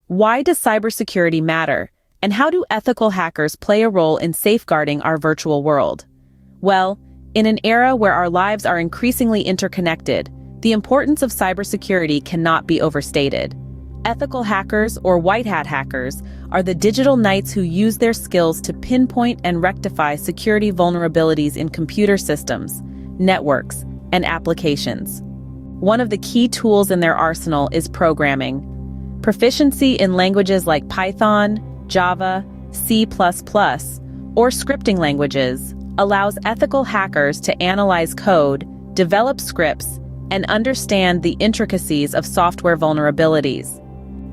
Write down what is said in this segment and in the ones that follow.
Why does cybersecurity matter, and how do ethical hackers play a role in safeguarding our virtual world? Well, in an era where our lives are increasingly interconnected, the importance of cybersecurity cannot be overstated. Ethical hackers, or white hat hackers, are the digital knights who use their skills to pinpoint and rectify security vulnerabilities in computer systems, networks, and applications. One of the key tools in their arsenal is programming. Proficiency in languages like Python, Java, C++, or scripting languages allows ethical hackers to analyze code, develop scripts, and understand the intricacies of software vulnerabilities.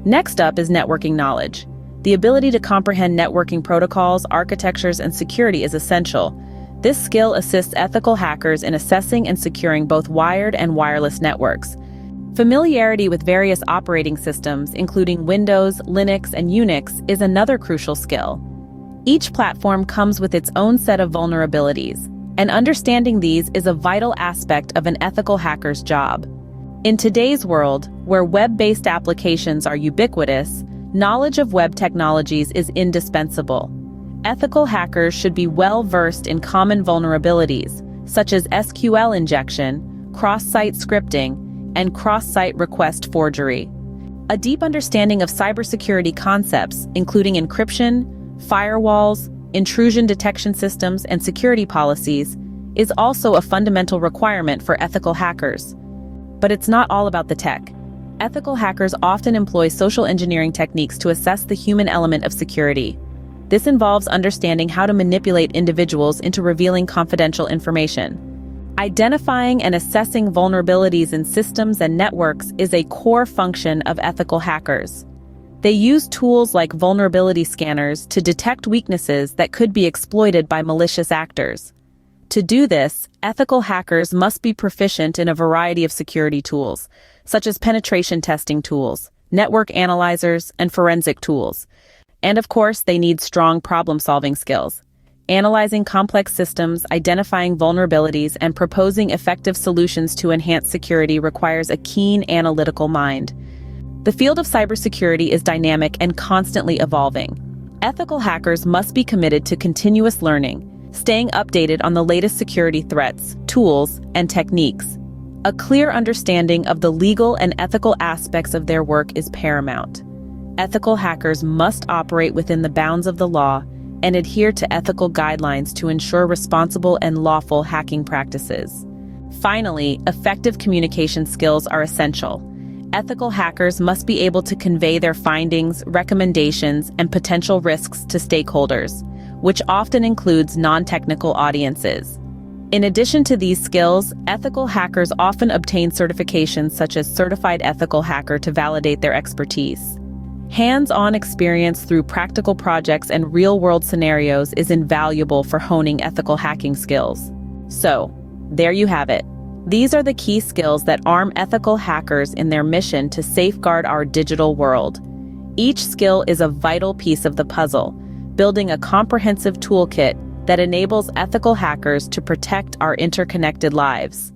Next up is networking knowledge. The ability to comprehend networking protocols, architectures, and security is essential. This skill assists ethical hackers in assessing and securing both wired and wireless networks. Familiarity with various operating systems, including Windows, Linux, and Unix, is another crucial skill. Each platform comes with its own set of vulnerabilities, and understanding these is a vital aspect of an ethical hacker's job. In today's world, where web-based applications are ubiquitous, knowledge of web technologies is indispensable. Ethical hackers should be well-versed in common vulnerabilities, such as SQL injection, cross-site scripting, and cross-site request forgery. A deep understanding of cybersecurity concepts, including encryption, firewalls, intrusion detection systems, and security policies, is also a fundamental requirement for ethical hackers. But it's not all about the tech. Ethical hackers often employ social engineering techniques to assess the human element of security. This involves understanding how to manipulate individuals into revealing confidential information. Identifying and assessing vulnerabilities in systems and networks is a core function of ethical hackers. They use tools like vulnerability scanners to detect weaknesses that could be exploited by malicious actors. To do this, ethical hackers must be proficient in a variety of security tools, such as penetration testing tools, network analyzers, and forensic tools. And of course, they need strong problem-solving skills. Analyzing complex systems, identifying vulnerabilities, and proposing effective solutions to enhance security requires a keen analytical mind. The field of cybersecurity is dynamic and constantly evolving. Ethical hackers must be committed to continuous learning, staying updated on the latest security threats, tools, and techniques. A clear understanding of the legal and ethical aspects of their work is paramount. Ethical hackers must operate within the bounds of the law and adhere to ethical guidelines to ensure responsible and lawful hacking practices. Finally, effective communication skills are essential. Ethical hackers must be able to convey their findings, recommendations, and potential risks to stakeholders, which often includes non-technical audiences. In addition to these skills, ethical hackers often obtain certifications such as Certified Ethical Hacker to validate their expertise. Hands-on experience through practical projects and real-world scenarios is invaluable for honing ethical hacking skills. So, there you have it. These are the key skills that arm ethical hackers in their mission to safeguard our digital world. Each skill is a vital piece of the puzzle, building a comprehensive toolkit that enables ethical hackers to protect our interconnected lives.